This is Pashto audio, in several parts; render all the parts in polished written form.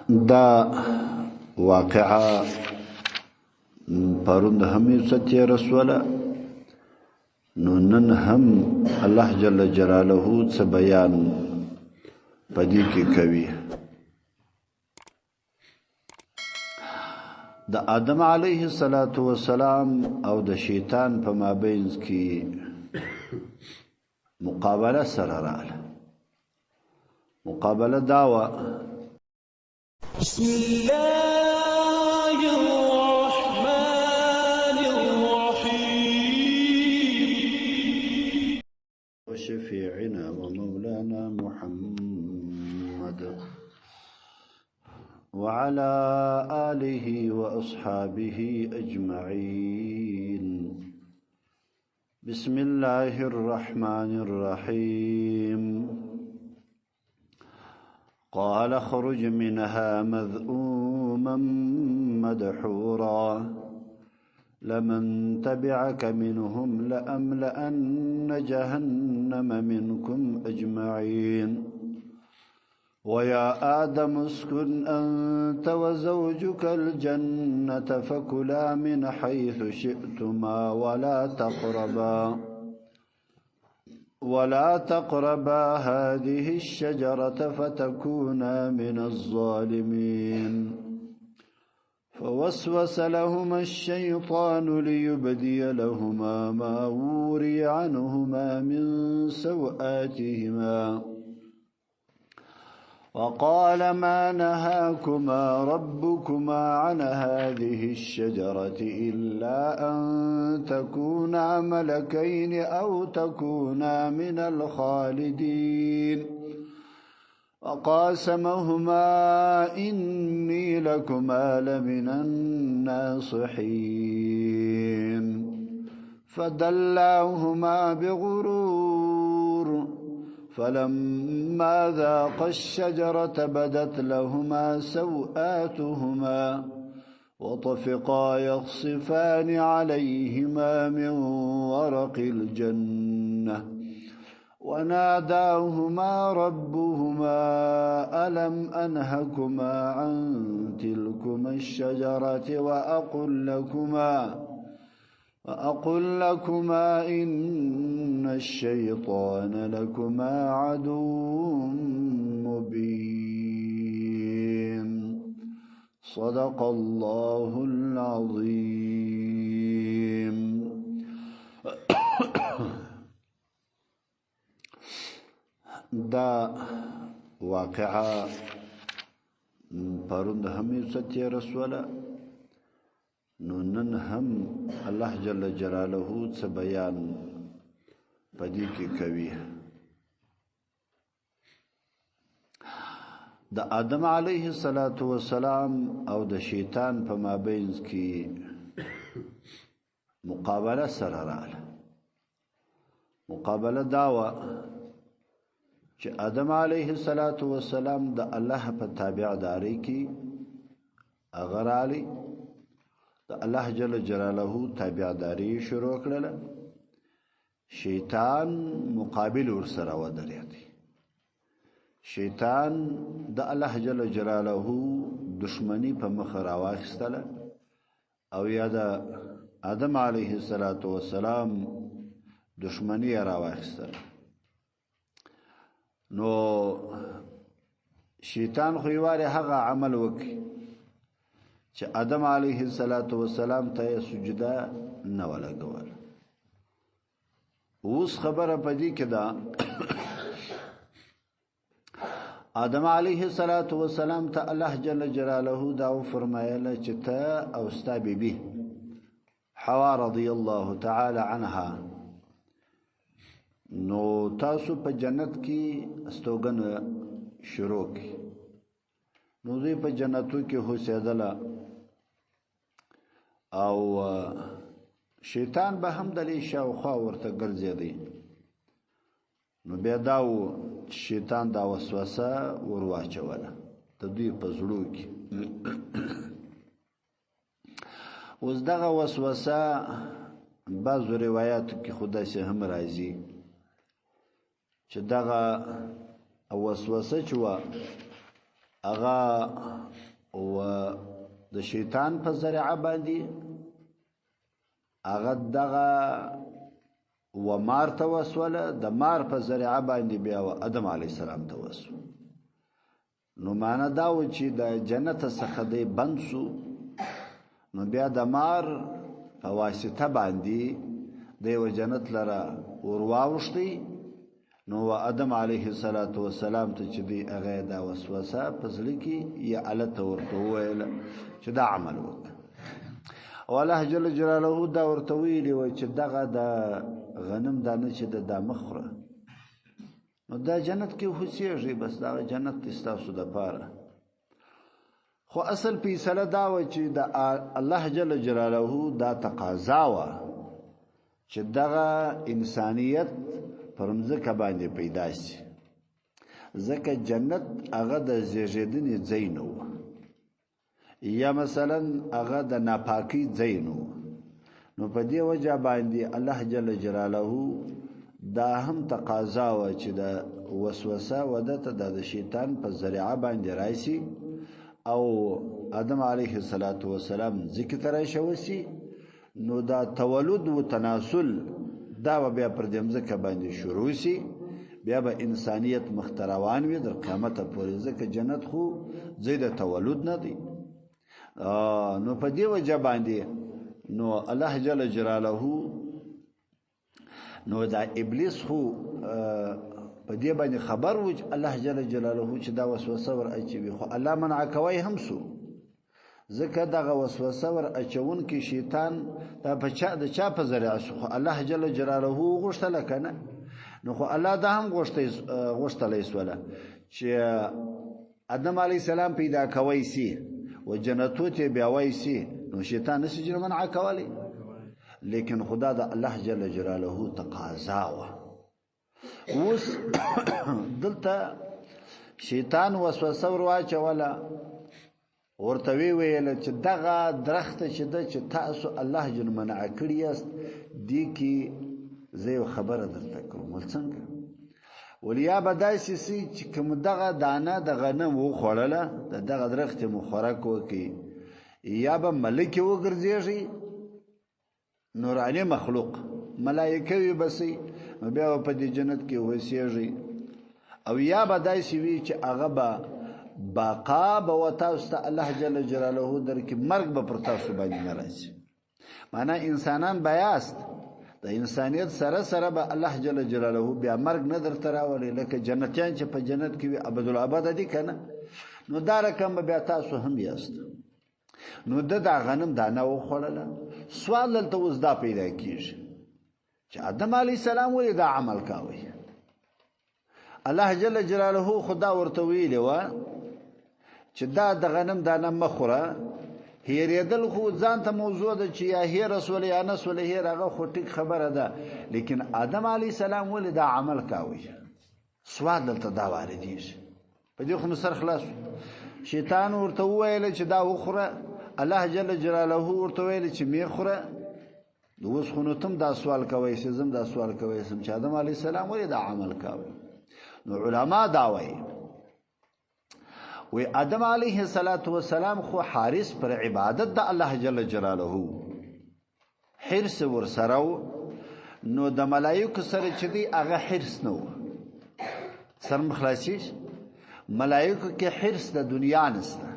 دا واقعا پرون هم ستیه رسوله نو نن هم الله جل جلاله څه بیان پدې کې کوي. د آدم علیه السلام او د شیطان په مابین کې مقابله سره رااله. مقابله داوا بسم الله الرحمن الرحيم وشفيعنا ومولانا محمد وعلى آله وأصحابه أجمعين. بسم الله الرحمن الرحيم. قال اخرج منها مذءوما مدحورا لمن تبعك منهم لأملأن جهنم منكم أجمعين. ويا آدم اسكن أنت وزوجك الجنة فكلا من حيث شئتما ولا تقربا هذه الشجرة فتكونا من الظالمين. فوسوس لهما الشيطان ليبدي لهما ما وري عنهما من سوآتهما وقال ما نهاكما ربكما عن هذه الشجرة إلا أن تكونا ملكين أو تكونا من الخالدين. وقاسمهما إني لكما لمن الناصحين. فدلاهما بغرور فلما ذاقا الشجرة بدت لهما سوآتهما وطفقا يخصفان عليهما من ورق الجنة وناداهما ربهما ألم أنهكما عن تلكما الشجرة وأقل لكما إن الشيطان لكما عدو مبين. صدق الله العظيم. دا واقعا پرون هم ستیه رسوله نو نن هم الله جل جلاله څه بیان پدې کې کوي. د آدم علیه السلام او د شیطان په مابین کې مقابله سره رااله. مقابله داوا چې آدم علیه السلام د الله په تابعداري کې اگر علی د الله جل جلاله تابعداري شروع کړله. شیطان مقابل ورسره ودرېد. شیطان د الله جل جلاله دشمنی په مخ راواخیستله او یا د آدم علیه السلام دشمنی راواخیستله. نو شیطان خو یواره هغه عمل وکړي چې آدم علیه السلام ته سجده نه ولګول. اوس خبره پدې کې ده آدم علیه السلام ته الله جل جلاله دا فرمایله چې ته او ستا بیبي حوا رضی الله تعالی عنها نو تاسو په جنت کې استوګن شروع کی. نو دوی په جنتو کې اوسېدله او شیطان به هم دلی شاوخوا ورته ګرځېدی. نو بیا دا شیطان دا وسوسه ورواچوله د دوی په زړو کې. اوس دغه وسوسه بعضو روایاتو کې خدای سه هم راځي چې دغه وسوسه چې هغه و د شیطان په ذریعه باندې هغه دغه و مار ته وسوله د مار په ذریعه باندې بیا و آدم علیه السلام ته وسو نو معنا دا و چې د جنت څخه دی بند شو نو بیا د مار په واسطه باندې دیو جنت لره ورواوشتي نو و آدم علیه السلام ته چې دی هغه دا وسوسه پزړه کې یا الته ورته ویل چې دا عمل وکړه او الله جل جلاله دا ورته ویلی و چې دغه د غنم دانه چې د مخره نو دا جنت کې هوسیږي بس دا جنت تاسو د پاره خو اصل فیصله دا و چې د الله جل جلاله دا تقاضا و چې دغه انسانیت پرمځکه باندې پیدا شي ځکه جنت هغه د زیږیدنې ځای نه و یا مثلا هغه د ناپاکۍ ځای نه و نو په دې وجه باندې الله جل جلاله دا هم تقاضا و چې د وسوسه ودته د شیطان په ذریعه باندې راشي او آدم علیه السلام ذکر راشوسی نو دا تولد و تناسل دا بیا پر دمزکه باندې شروع شي بیا به انسانیت مختروان وي در قیامت پورې ځکه جنت خو زید تولد نه دی نو په دی وجه باندې نو الله جل جلاله نو دا ابلیس خو په دې باندې خبر و الله جل جلاله چې دا وسوسه ور اچوي خو الله منع کوي هم سو ځکه دغه وسوسه ور اچون کې شیطان دا په چا په ذریعه خو الله جل جلاله غوښتل کنه نو خو الله دا هم غوښتلې سواله چې آدم علی السلام پیدا کوي سي او جنتو ته بیا وای سي نو شیطان نشي جن منع کوي لیکن خدا دا الله جل جلاله تقاضا و اوس دلته شیطان وسوسه ور واچوله ورته ویل چې دغه درخت چې د چې تاسو الله جن منع کړی است دی کی زه خبره درته کوم څنګه ولیا بدایسي چې کوم دغه دانه د غنم و خوړله دغه درخت مخورک وکي یا به ملک وګرځي نورانی مخلوق ملائکه وي بسې بیا په دې جنت کې وسیږي او یا بدایسي وی چې هغه به باقا به وتاست الله جل جلاله در کې مرګ به پر تاسو باندې ناراضي معنا انسانان بیاست د انسانیت سره سره به الله جل جلاله بیا مرګ نه درته راولي لکه جنتیان چې په جنت کې وي ابدالابد دي کنه نو دا رقم بیا تاسو هم یاست نو د غنم دانه و خوړله سوال دلته اوس دا پیدا کیږي چې آدم علی السلام ولې دا عمل کاوه الله جل جلاله خدا ورته ویلی و چې دا د غنم دانه مخوره هیریدل خو ځان ته موضوع ده چې یا هی رسول یا نسول هی هغه خو ټیک خبره ده لیکن آدم علی السلام ولې دا عمل کاوه سوال دلته دا واردېږي په دې خو سر خلاص شیطان ورته ویل چې دا وخوره الله جل جلاله ورته ویل چې میخوره دوس خو نو تم دا سوال کوي سم دا سوال کوي سم چې آدم علی السلام ولې دا عمل کاوه نو علما دا وایي وی آدم علیه السلام خو حارس پر عبادت د الله جل جلاله حرس ورسره نو د ملائکه سره چې دی هغه حرس نو سر مخلاصیش ملائکه کې حرس د دنیا نسته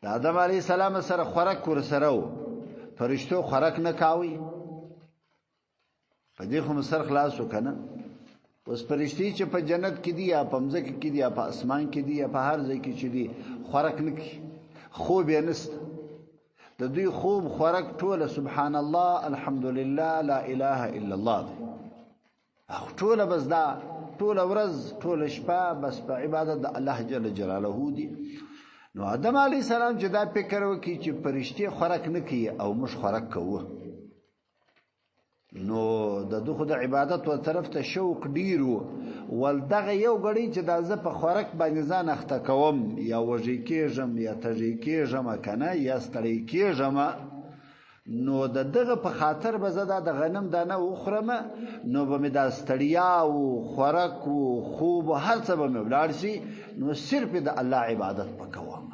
د آدم علیه السلام سره خوراک ورسره فرشتو خوراک نه کاوي په دې خو سر خلاص وکنه اوس پرشتي چې په جنت کې دي یا په مځکه کې دي یا په اسمان کې دي یا په هر ځای کې چې دي خوراک نه کوي خوب یې نشته د دوی خوب خوراک ټوله سبحان الله الحمدلله لا اله الا الله ټوله بس دا ټوله ورځ ټوله شپه بس په عبادت د الله جل جلاله دي نو آدم علی السلام چې دا فکر وکړي چې پرشتي خوراک نه کوي او موږ خوراک کوو نو د دغه د عبادت و طرف ته شوق ډیرو ول دغه یو غړي چې د ز په خوراک باندې ځان اخته کوم یا وږي کېږم یا تږي کېږم کنه یا ستړي کېږم نو دغه په خاطر به زه د غنم دانه وخورم نو به مې دا ستړیا او خوراک او خوب هر څه به مې ولاړ شي نو صرف د الله عبادت وکوم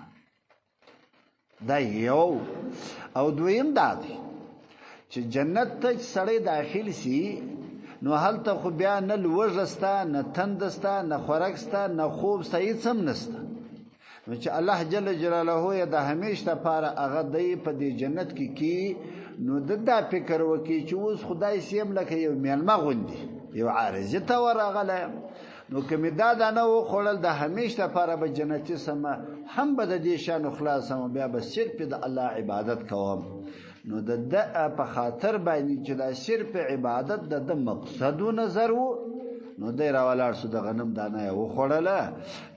دا یو او دویم دا دی چې جنت ته سړی داخل شي نو هلته خو بیا نه لوږه سته نه تنده سته نه خوراک سته نه خوب سته هېڅ هم نسته نو چې الله جل جلاله یې د همیش دپاره هغه دی په دې جنت کې نو د دا فکر وکړي چې اوس خدای سیم لکه یو میلمه غوندې یو عارضې ته ورغلی نو که مې دا دانه وخوړل د همیش دپاره به جنتي سمه هم به د دې شانو خلاصم بیا به صرف د الله عبادت کوم نو د ده په خاطر باندې چې دا صرف عبادت د ده مقصد و نظر و نو دی راولاړ شو د غنم دانه یې وخوړله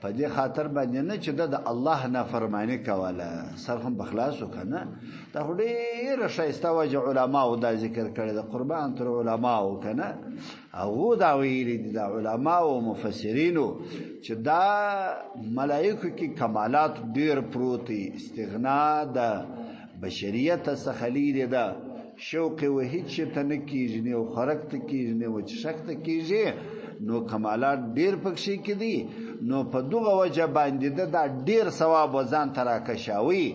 په دې خاطر باندې نه چې د الله نافرماني کوله سر هم به خلاص و که نه دا خو ډېره ښایسته وجه علماو دا ذکر کړی د قربان تر علماو که نه هغو دا ویلي دي د علماو مفسرینو چې دا ملایکو کې کمالات ډېر پروت دي استغنا د بشریت څخه لیرې ده شوق و هیڅ شي ته نه کېږي نه یو خوراک ته کېږي نه یو څښاک ته کېږي نو کمالات ډېر پکښې کې دي نو په دغه وجه باندې ده دا ډېر ثواب و ځان ته راکشوي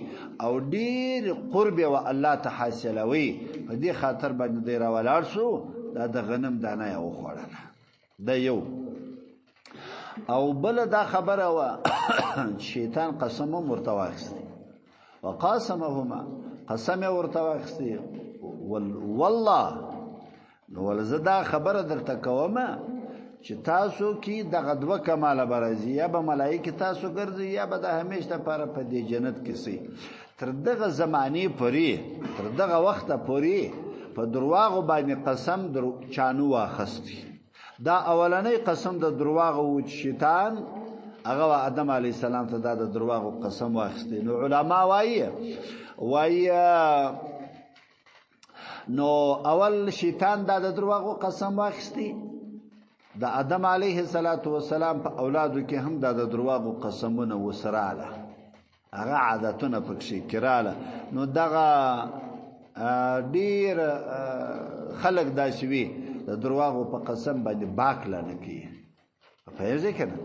او ډېر قرب و الله ته حاصلوي په دې خاطر باندې دی راولاړ شو دا د غنم دانه یې وخوړله دا یو او بله دا خبره وه شیطان قسم هم ورته واخیستی وقاسمهما قسم یې ورته واخیستی والله نو ول زه دا خبره درته کومه چې تاسو کې دغه دوه کماله به راځي یا به ملایکې تاسو ګرځي یا به د همیش دپاره په دې جنت کې سئ تر دغه زمانې پورې تر دغه وخته پورې په درواغو باندې قسم چانو واخستی دا اولنی قسم د درواغو و چې شیطان هغه آدم علیه السلام ته دا د درواغو قسم واخستی نو علما وایي نو اول شیطان دا د درواغو قسم واخستی د آدم علیه السلام په اولادو کې هم دا د درواغو قسمونه وسراله هغه عادتونه پکښې کراله نو دغه ډېر خلک داسې وي د درواغو په قسم باندې باکله نه کوي پوهېږئ که نه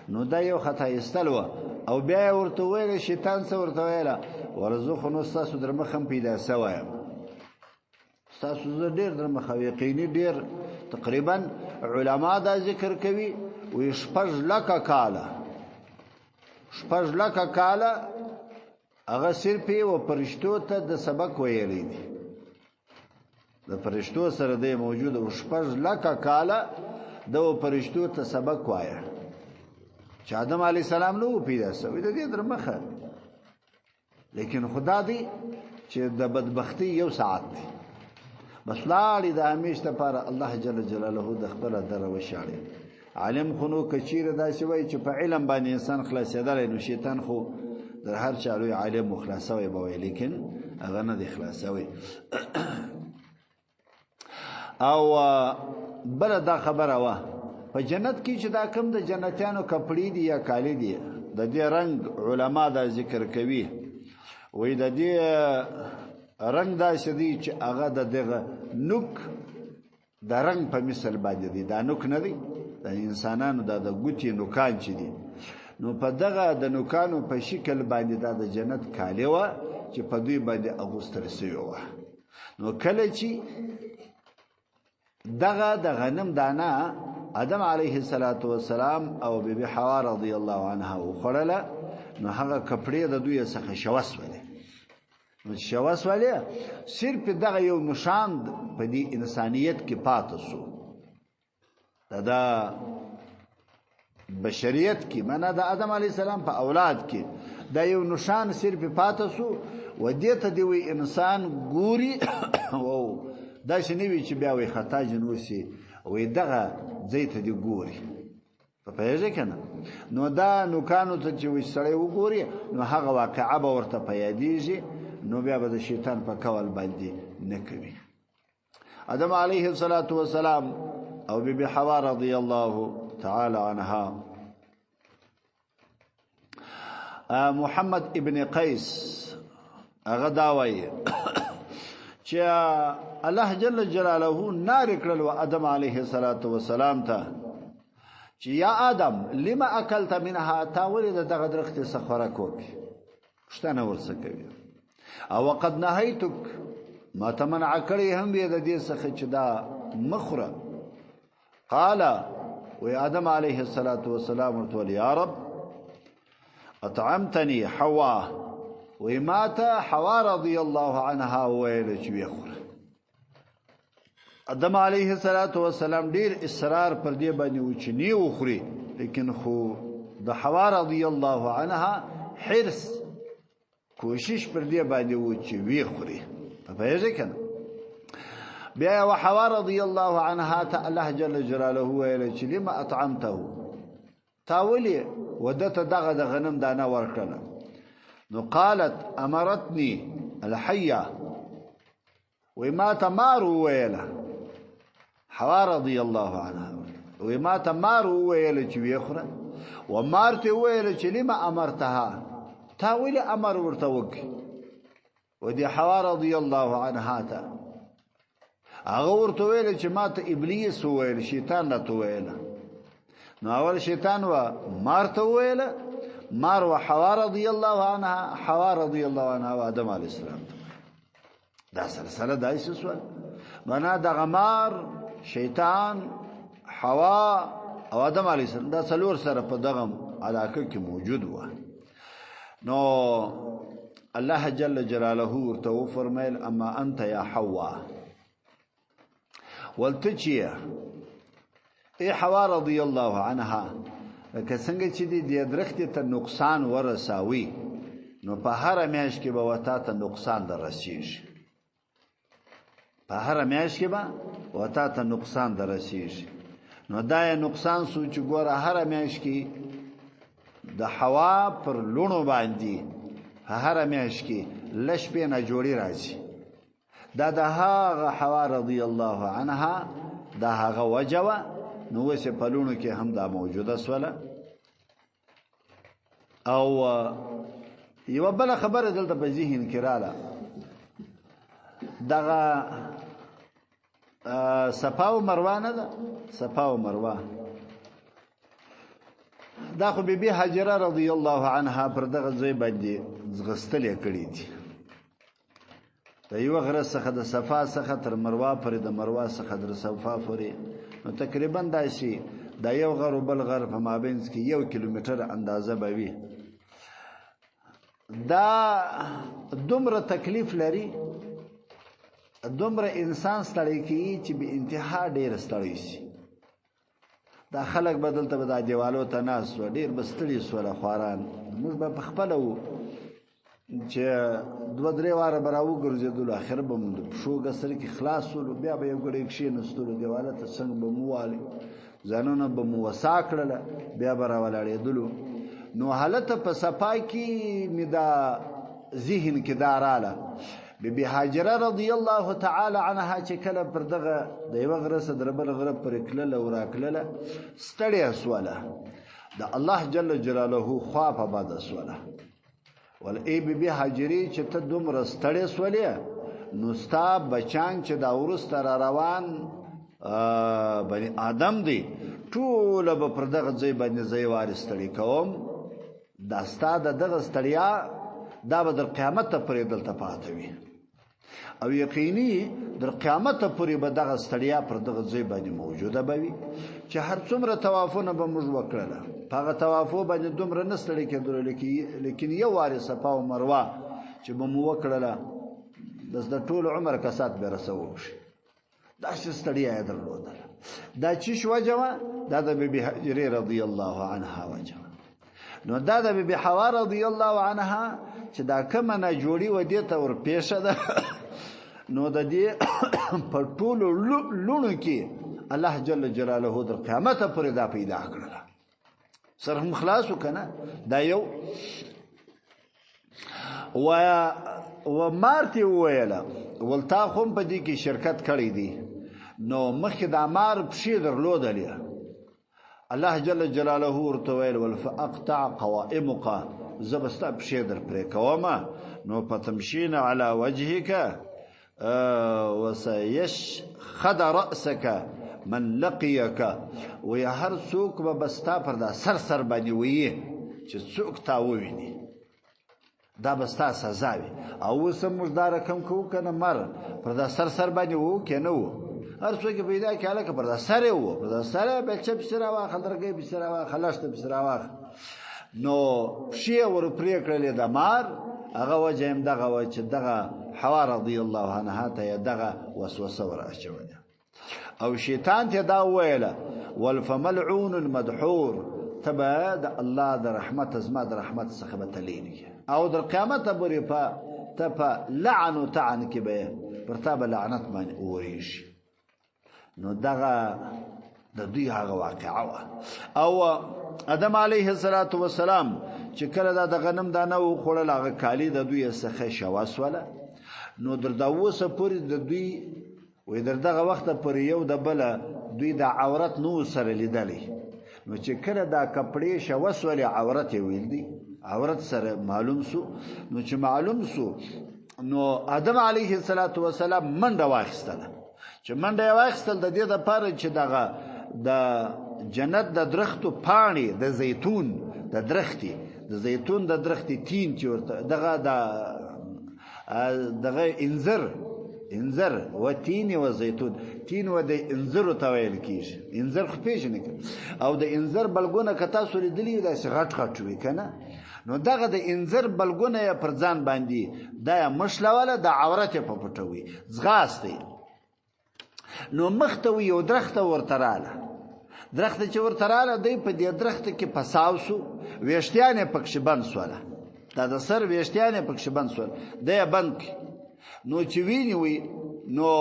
نو دا یو خطا ایستل وه او بیا یې ورته وویله شیطان څه ورته ویله ورزه خو نو ستاسو در مخ هم پیدا سوی یم ستاسو زه ډېر در مخ او یقیني ډېر تقریبا علما دا ذکر کوي وی 6,00,000 کاله 6,00,000 کاله هغه صرف و پرشتو ته د سبق ویلی دي د پرشتو سره دی موجود و 6,00,000 کاله د پرشتو ته سبق وایه چې آدم علیه السلام نو پیدا سوی د دې در مخه لیکن خدا دی چې د بدبختی یو ساعت دی بس لاړې د همیش دپاره الله جل جلاله د خپله دره وشاړي عالم خو نو که چیرې داسې وایي چې په علم باندې انسان خلاصېدلی نو شیطان خو در هر چا لوی عالم و خلاصوی به وایي لیکن هغه نه دی خلاصوی او بله دا خبره وه په جنت کې چې دا کم د جنتیانو کپړې دي یا کالي دي د دې رنګ علما دا ذکر کوي وایي د دې رنگ داسې دی چې هغه د دغه نوک د رنگ په مثل باندې دی دا نوک نه دی د انسانانو دا د ګوتې نوکان چې دي نو په دغه د نوکانو په شکل باندې دا د جنت کالي وه چې په دوی باندې اغوستل سوې وه نو کله چې دغه د غنم دانه آدم علیه السلام او بیبي حوا رضی الله عنها وخوړله نو هغه کپړې د دوی څخه شوس ولې نو شوس ولې صرف دغه یو نشان په دې انسانیت کې پاتې شو دا بشریت کې معنا د آدم علیه السلام په اولاد کې دا یو نشان صرف پاتې شو و دې ته دی وی انسان ګوري او دا شنوي چې بیا وي خطا جنوسي وی دغه ځای ته دی ګوري په پېژه کنه نو دا نوکانو ته چې وي سړی وګوري نو هغه واقعه به ورته پیادېږي نو بیا به د شیطان په کول باندې نه کوي آدم علیه السلام او بیبي حوا رضی الله تعالی عنها محمد ابن قیس هغه دا وایي چې الله جل جلاله نار کړل و آدم علیه السلام ته چې یا آدم لما اکلت منها تا ولې دغه درخت څخه خوراک وکړې پښتنه ورڅ کوي او وقد نهیتک ما تمنع کړی هم دې د دې څخه چې دا مخره قال و آدم علیه السلام ورته یا رب اطعمتني حواء ومات حواء رضي الله عنها ویل چې وخوره آدم علیه السلام ډیر اصرار پر دې باندې و چې نه وخوري لیکن خو د حواء رضی الله عنها حرص کوشش پر دې باندې و چې وخوري په یوه کنه بیا وحواء رضی الله عنها ته الله جل جلاله ویل چې لما اطعمته تاولي ودت دغه د غنم دانه ورکړه نو قالت امرتني الحيه وما تمار ويله حواء رضي الله عنها وما تمار ويله چې ويخره ومارته ويله چې لما امرتها تاولي امر ورته وکي ودي حواء رضي الله عنها ته هغه ورته ویل چې ماته ابلیس ویل شیطان راته ویل نو اول شیطان و مارته ویل مار و حواء رضی الله عنها حواء رضی الله عنها و آدم علیه السلام دا سلسله دایس سوال معنا د غمار شیطان حواء او آدم علیه السلام دا څلور سره په دغه علاقه کې موجود و نو الله جل جلاله ورته فرمایل اما انت یا حواء ولتجيه ای حواء رضی الله عنها که څنګه چې دې درخت ته نقصان ورساوي نو په هر میاش کې به وتا ته نقصان درسیږي په هر میاش کې به وتا ته نقصان درسیږي نو دا نقصان سوچ ګوره هر میاش کې د حوا پر لونو باندې هر میاش کې لش به نه جوړی راځي دا د هغه حوا رضی الله عنها دا هغه وجوه نو وسه پلونو کې هم دا موجوده سواله او یو بل خبره دلته په ذهن کې رااله دغه صفا او مروه نه ده صفا او مروه دا خو بیبي حجره رضی الله عنها پر دغه ځای باندې زغستلې کړې دي د یو غره څخه د صفا څخه تر مروه پورې د مروه څخه در صفا پورې نو تقریبا دا شي دا یو غر بل غر په مابین کې 1 کیلومتر اندازه به وي دا دومره تکلیف لري دومره انسان ستړی کی چې به انتها ډیر ستړی شي دا خلک بدلته به د دیوالو ته ناس و ډیر بستړي سوله خواران موږ به خپل وو چې 2-3 واره براو ګرځېدل اخر به موږ شو غسر کې خلاص ول بیا به یو ګړی کې نستول دیواله ته څنګه به موالي ځانونه به مو وساکړل بیا براولړېدل نو حالت په صفای کې مدا ذهن کې داراله بی حاجره رضی الله تعالی عنها چې کله پر دغه د یو غره صدر بل غره پر کله او راکله ستړی سواله د الله جل جلاله خوا په باد سواله ول ای بی حاجری چې ته دومره ستړی سولې نو ستا بچان چې دا ورسته را روان بني آدم دی ټول به پر دغه ځای باندې ځای وارستړي کوم دا ستا دغه ستړیا دا به در قیامت پرې دلته پاتې وي او یقیني در قیامت پورې به دغه ستړیا پر دغه ځای باندې موجوده به وي چې هر څومره طوافونه به موږ وکړل هغه طوافو باندې دومره نه ستړي کېدل لیکن یو واري صفا او مروه چې به مو وکړل د ټول عمر کسات به رسو شي دا چې ستړیا یې درلودل دا چې شو وجوه دا د بیبي حجره رضی الله عنها وجوه نو دا د بیبي حوا رضی الله عنها چې دا کومه نه جوړي و دې ته ور پیښه ده نو د دې په ټولو لونو کې الله جل جلاله در قیامت پورې دا پیدا کړل سره هم خلاص وکنه دا یو و مارتی ویلا ولتا خو په دې کې شرکت کړی دی نو مخکې د مار پښې درلودلې الله جل جلاله ورته ویل ولفاقطع قوائمك زبستا بشي در پرې کومه نو پتمشین علی وجهک وسيش خد رأسك من لقيك ویا هر څوک به بستا پر دا سر باندې وي چې څوک تا وویني دا بستا سزا وي او سمجھ دا رقم کو کنه مر پر دا سر باندې وو کنه وو هر څوک پیدا کاله پر دا سر وو پر دا سر به چپ سره واخ درګي به سره واخ خلاص به سره واخ نو شی ور پرې کړل د مار هغه وجه هم دغه و چې دغه حوا رضی الله عنها ته دغه وسوسه وراشوله او شیطان ته دا ویله والفملعون المدحور تبا د الله د رحمت ازما د رحمت څخه به تلینی او د قیامت پورې په تپا لعن او تعن کې به پرتاب لعنت باندې اوريش نو دغه د دوی هغه واقعه او ادم علیه السلام چې کله د غنم دانه و خوړل هغه کالی د دوی څخه شواسوله نو در داوسه پوری د دوی وې در دغه وخت پر یو د بل دوی د عورت نو سره لیدلې نو چې کله دا کپړې شواسوله عورت ویل دي عورت سره معلوم سو نو چې معلوم سو نو ادم علیه السلام منډه واخیستله چې منډه واخیستل د دې لپاره چې دغه د جنت د درختو پانی د زیتون د درختي تین چې ورته دغه انذر و تین و زیتون تین و د انذر ته ویل کیږي انذر خو پیژنې او د انذر بلګونه کتا سوري دلی د غټ وی کنه نو دغه د انذر بلګونه پر ځان باندې دا مشلواله د عورت په پټوي زغاستي نو مختوي یو درخت ورتراله درخت چې ورتراله دی په دې درخت کې پساوسو ویشتیانه پکښ بند سواله دا د سر ویشتیانه پکښ بند سول دی بند نو چې ویني وي نو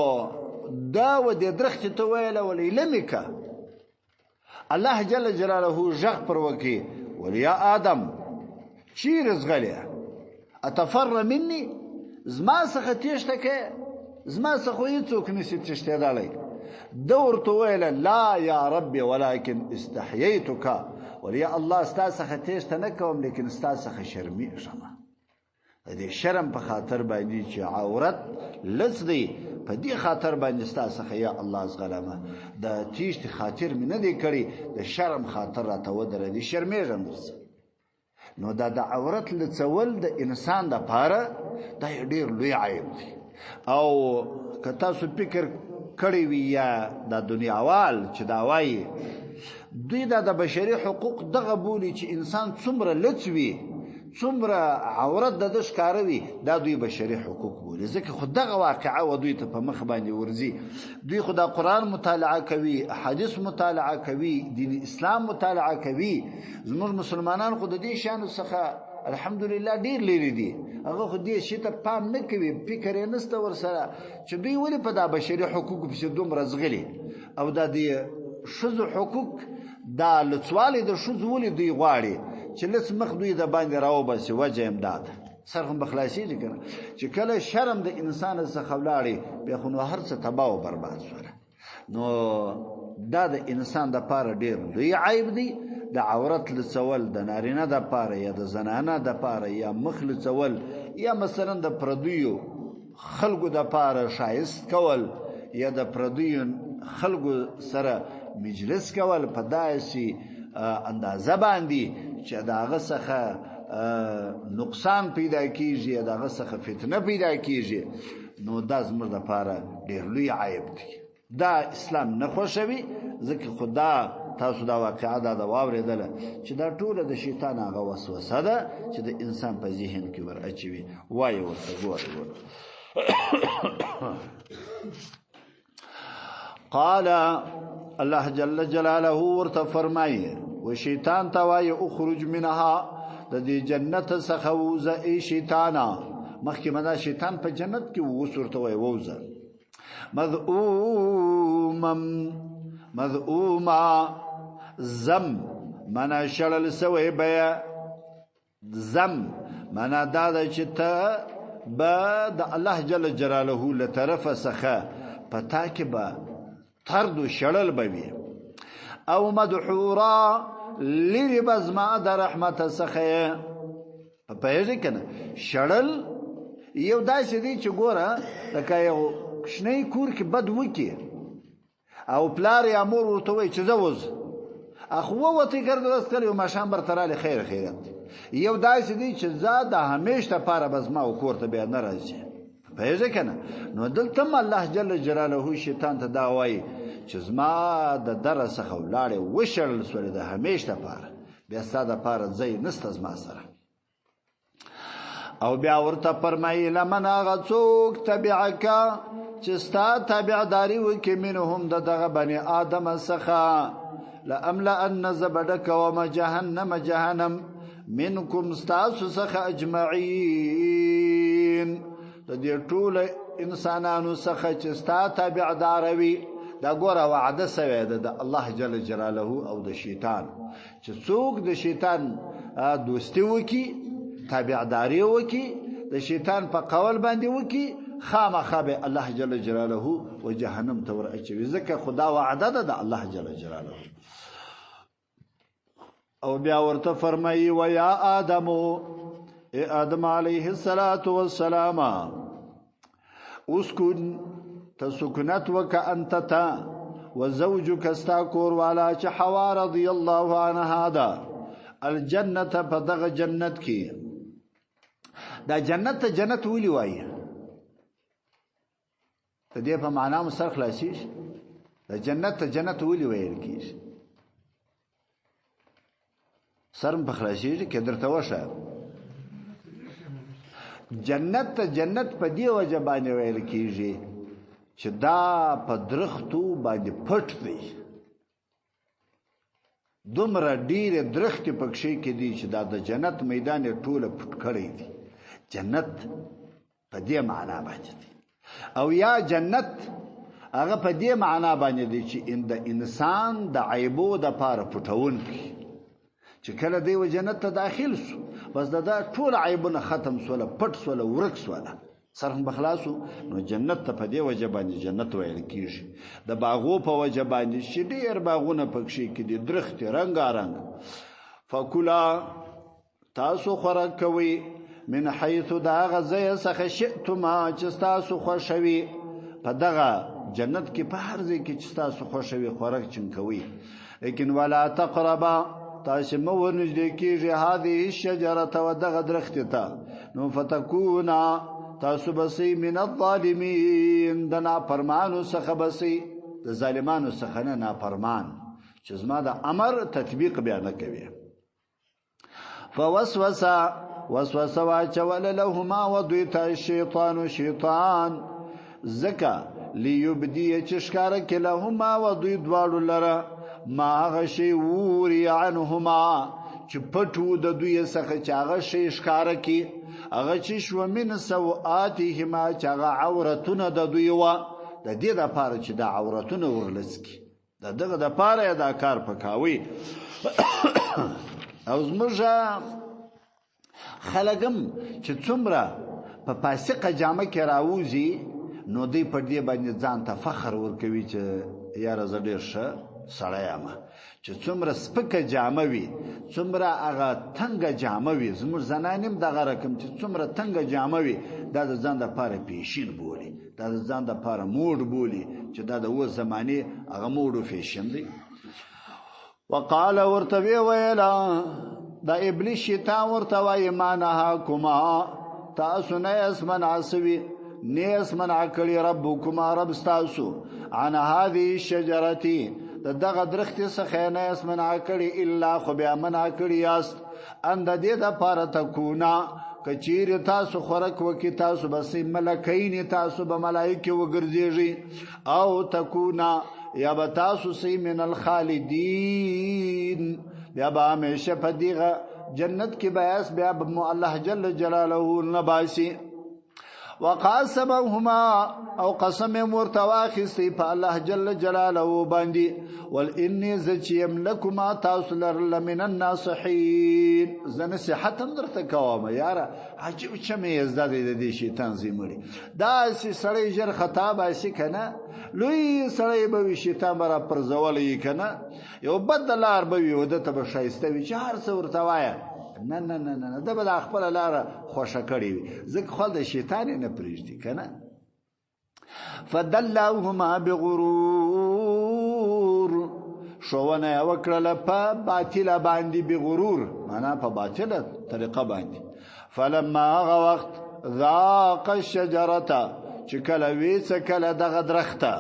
دا و دې درخت ته ویله ولې لمکه الله جل جلاله ژغ پر وکي ولیا آدم چیر زغله اتفر مني زما څخه تیشته کې زما څخه هیڅوک نشي تشته دالای دور تو ویله لا یا ربي ولكن استحييتك ولیا الله استاسه تشته نکوم لیکن استاسه شرمي شمه دې شرم په خاطر باندې چې عورت لڅدي په دې خاطر باندې استاسه یا الله زغلمه د تیشت خاطر مې نه دی کړی د شرم خاطر راته ودره دي شرمېږم نو دا د عورت لڅول د انسان د پاره دا ډیر لوی عیب دی او که تاسو فکر کړی وي یا د دنیاوال چې دا وایي دوی د بشري حقوق دغه بولی چې انسان څومره لڅوي څومره عورت د ښکاروي دا دوی بشري حقوق بولی ځکه خود دغه واقعه و دوی ته په مخ باندې ورزي دوی خدا قرآن مطالعه کوي حدیث مطالعه کوي دین اسلام مطالعه کوي زموږ مسلمانان خود دې شان څخه الحمدلله ډیر لري دي هغه خو دې شي ته پام نه کوي فکر یې نسته ورسره چې دوی ولې په دا بشري حقوق په دومره زغلي او دا دې شذو حقوق دا لڅوالي د شذو ولې دوی غواړي چې لڅ مخ دوی د باندې راو بس وجه امداد سرهم بخلاصي لیکنه چې کله شرم د انسان څخه ولاړي به خو هر څه تباہ او برباد شول نو دا د انسان د پاره ډیر لوی عیب دی د عورت لڅول د نارینه د پاره یا د زنانه د پاره یا مخ لڅول یا مثلا د پردیو خلقو د پاره شایست کول یا د پردیو خلقو سره مجلس کول په داسي اندازه باندې چې داغه څخه نقصان پیدا کیږي داغه څخه فتنه پیدا کیږي نو دا زموږ لپاره ډیر لوی عیب دی دا اسلام نه خوښوي ځکه خدا تاسو دا واقعا دا واوریدله چې دا ټوله د شیطان هغه وسوسه ده چې د انسان په ذهن کې ور اچوي وایي ورته ګوره قال الله جل جلاله ورته فرمایي و شیطان ته وایي اخرج منها د دې جنت څخه ووزه ای شیطانا مخکې مدا شیطان په جنت کې وسورته وایي ووزه مذءوما زم منا شلل سوی بیا زم منا دادا چې ته با د الله جل جلاله له طرفه څخه پتا کې با طرد و شلل بوي او مدحورا لری بزما د رحمت څخه په یې کنه شلل یو داسې دی چې ګوره لکه یو کوچنی کور کې بد وکړي او پلار یا مور ورته وایي چې زه اوس اخو ووتی ګرد وسکل یو ماښام برته رالی خیر خیرت یو داسې دی چې زه د همیش دپاره به زما و کور ته بیا نه راځي پوهېږې که نه نو دلته هم الله جل جلاله شیطان ته دا وایي چې زما د دره څخه ولاړې وشړل سولې د همیش دپاره بیا ستا دپاره ځای نسته زما سره او بیا ورته فرمایي لمن هغه څوک تبعکه چې ستا تابعداري وکړي منهم د دغه بني آدم څخه لأملأن زبدك وما جهنم منكم ستاسو څخه اجمعین د دې ټول انسانانو څخه چې ستا تابعدار وي دا ګوره وعده سوی ده د الله جل جلاله او د شیطان چې څوک د شیطان دوستی وکي تابعداري وکي د شیطان په قول باندې وکي خامخا به الله جل جلاله و جهنم ته ور اچوي ځکه خدا وعده ده د الله جل جلاله او بیا ورته فرمایي و یا آدم ای آدم علیه السلام اسکن تسکنت وک انت تا و زوجک استا کور والا چې حوا رضی الله عنها دا الجنه په دغه جنت کې دا جنت ته جنت ویلی وایي د دې په معنا مو سر خلاصي د جنت ته جنت ویلی ویل کیږي سرم په خلاصي کې درته وشه جنت ته جنت په دی وجه باندې ویل کیږي چې دا په درختو باندې پټ دی دومره ډیره درخت پکښې کې دي چې دا د جنت میدان ټوله پټ کړی دی جنت په دې معنا باندې دی او یا جنت هغه په دې معنا باندې دی چې د انسان د عیبو د پاره پټون کی چې کله دی و جنت ته داخل سو بس دا ټول عیبونه ختم سوله پټ سوله ورک سوله سرهم بخلاصو نو جنت ته په دې وجه باندې جنت ویل کیږي د باغو په وجه باندې چې ډیر باغونه پکښې کې دي درخت رنگارنګ فکلا تاسو خوراک کوئ من حيث دا غزه څخه شئتما چې تاسو خوښوي په دغه جنت کې په هر ځای کې چې تاسو خوښوي خوراک چنکوي لیکن ولا تقربا تاسو مو ورنږدې کېږئ هذه الشجره و دغه درخت ته نو فتكونا تاسو بسې من الظالمین د نافرمانو څخه بسې د ظالمانو څخه نه نافرمان چې زما د امر تطبیق بیا نه کوي وسوسه واچول لهما ودویت الشیطان شیطان زکا لیبدی چې ښکاره کې لهما ودوی دواړو لره ما هغه شی ووري عنهما چې پټو د دوی څخه چې هغه شی ښکاره کې هغه چې شو من سوآتهما چې هغه عورتونه د دوی و د دې دپاره چې د عورتونه ورلسکي د دغه دپاره دا کار پکاوي او زموږ خلقم چې څومره په فاسقه جامه کې راوځي نو دوی په دې باندې ځان ته فخر ورکوي چې یاره زه ډېر ښه سړی یم چې څومره سپکه جامه وي څومره هغه تنګه جامه وي زموږ زنان هم دغه رقم چې څومره تنګه جامه وي دا د ځان دپاره پیشین بولي دا د ځان دپاره موډ بولي چې دا د اوس زمانې هغه موډ و فیشن دی وقال ورته ویله دا ابلیس شیطان ورته وایي ما نهاکما تاسو نه یاست منع سوي نه یاست منع کړي ربکما رب ستاسو عن هذه الشجرة دغه درخت څخه نه یاست منع کړي الا خو بیا منع کړي یاست ان د دې دپاره تکونا کچیر تاسو خوراک وکي تاسو بسې ملکین تاسو به ملائکې وګرځېږي او تکونا یا به تاسو سي من الخالدین بیا به همیشه په دغه جنت کې بیاس بیا به الله جل جلاله نباسي وقاسمهما او قسم ورتواخسي په الله جل جلاله باندې والاني زچيم لكما تاسو لمن الناصحين زنه صحت درته کوم یاره عجیب چمه ازداد دي شیطان زیمړي دا سړی جر خطا باسي کنه لوی سړی به شیطان را پرځولې کنه یو بدلار به وي ودته به شایسته وي چې هر څو ورته وایا نه نه نه نه دا به د خپله لاره خوښه کړې وي ځکه خو د شیطان یې نه پرېږدي که نه فدلوهما بغرور ښوونه یې وکړله په باطله باندې بغرور معنا په باطله طریقه باندې فلما هغه وخت ذاق الشجرته چې کله ویڅکله دغه درخته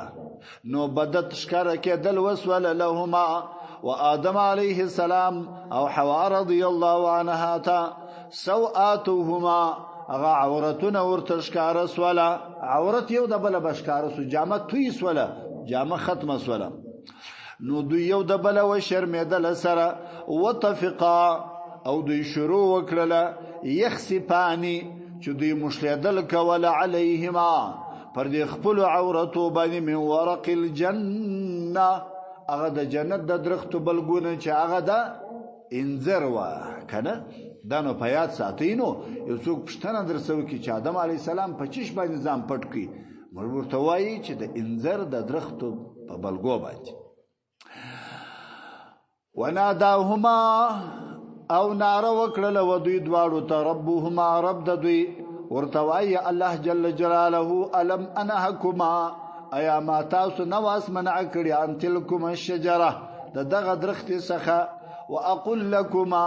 نو بدت ښکاره کېدل وسوله لهما و آدم علیه السلام او حوا رضی الله عنها ته سوآتهما هغه عورتونه ورته ښکاره سوله عورت یو د بله به ښکاره سو جامه توی سوله جامه ختمه سوله نو دوی یو د بله وشرمېدله سره وطفقا او دوی شروع وکړله یخسفاني چې دوی مشلیدل کوله علیهما پر دې خپلو عورتو باندې من ورق الجنه هغه د جنت د درختو بلګونه چې هغه د انځر وه که نه دا نو په یاد ساتئ نو یو څوک پوښتنه درڅه وکړي چې آدم علیه السلام په چیش باندې ځان پټ کړي موږ ورته وایي چې د انځر د درختو په بلګو باندې وناداهما او ناره وکړله و دوی دواړو ته ربهما رب د دوی ورته وایي الله جل جلاله الم انهکما ایا ما تاسو نه واس منع کړي عن تلکما الشجره د دغه درختې څخه واقول لكما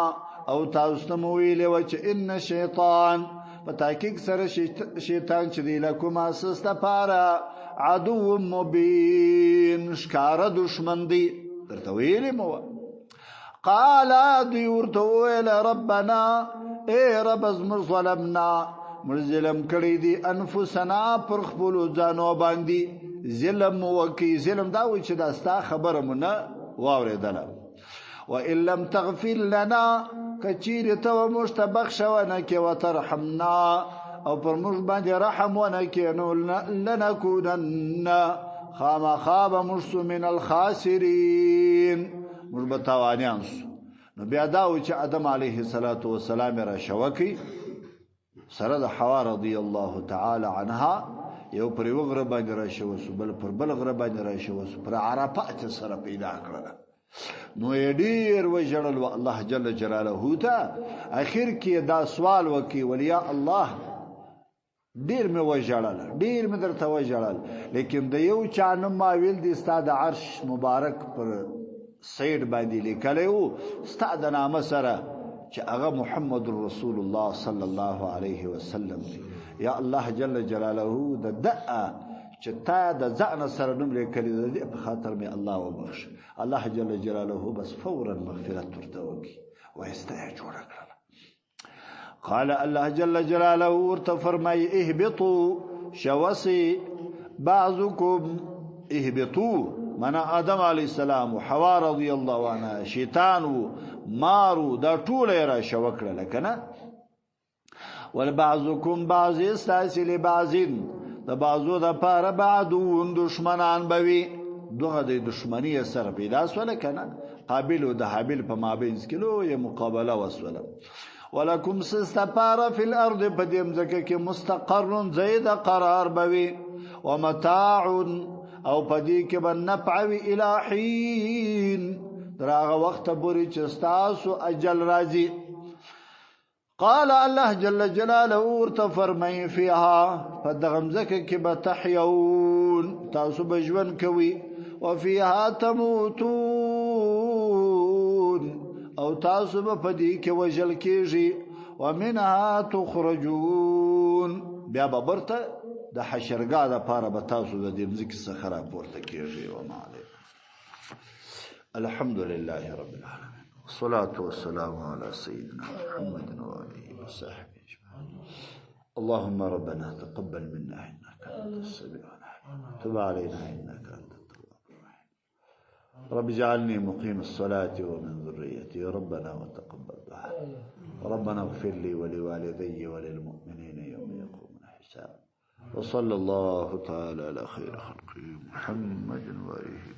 او تاسو ته مو ویلې وه چې ان شیطان په تحقیق سره شیطان چې دی لکما ستاسو دپاره عدو مبین ښکاره دښمن دی درته ویلې مو وه قال دوی ورته وویله ربنا ای رب زموږ ظلمنا موږ ظلم کړی دي انفسنا پر خپلو ځانو باندې ظلم وکړي ظلم دا وایي چې دا ستا خبره مو نه واورېدله وان لم تغفر لنا کچیرې ته به موږ ته بخښه ونه کړې وترحمنا او پر موږ باندې رحم ونه کړې نو لنکونن خامخا به موږ سو من الخاسرین موږ به تاوانیان سو نو بیا دا و چې آدم علیه السلام یې راشوه کړي سره د حوا رضی الله تعالی عنها یو پر یو غره باندې راشوه سو بل پر بل غره باندې راشوه سو پر عرفات سره پیدا کړله نو یې ډېر وژړل و الله جل جلاله ته اخر کې دا سوال وکړي ولیا الله ډېر مې وژړل ډېر مې درته وژړل لیکن د یو چا نوم ما ویل دي ستا د عرش مبارک پر سیډ باندې لیکلی و ستا د نامه سره چې هغه محمد رسول الله صلی الله علیه وسلم دی یا الله جل جلاله د دقه چې تا د ځان سره نوم لیکلی د دې په خاطر مې الله وبخښ الله جل جلاله بس فورا مغفرت ورته وکړي وایسته یې جوړه کړله قال الله جل جلاله ورته فرمایي اهبطوا شوسي بعضكم اهبطوا منا آدم علیه السلام و حوا رضی الله عنها شیطان و مارو دا ټول یې را شوه کړله که نه ولبعضکم بعض استاسې لبعضین د بعضو دپاره بعدون دشمنان به وي دغه د دشمني سره پیدا سوله که نه قابل و د حابل په مابینځ کې لویه مقابله وسوله ولکم سستپاره فی الارض په دې مځکه کې مستقر ځای د قرار به وي ومتاع او پدې کې به نفع وي الی حین تر هغه وخته پورې چې ستاسو اجل راځي قال الله جل جلاله ورته فرمایي فیها په دغه مځکه کې به تحیون تاسو به ژوند کوئ وفیها تموتون او تاسو به په دې کې وژل کېږئ ومنها تخرجون بیا به برته د حشرګاه دپاره به تاسو د دې مځکې څخه راپورته کېږئ وما علیکم الحمد لله رب العالمين والصلاة والسلام على سيدنا محمد وآله وصحبه أجمعين اللهم ربنا تقبل منا إنك أنت السميع العليم تب علينا إنك أنت التواب الرحيم رب اجعلني مقيم الصلاة ومن ذريتي ربنا وتقبل دعاء ربنا اغفر لي ولوالدي وللمؤمنين يوم يقوم الحساب وصلى الله تعالى على خير خلقه محمد وآله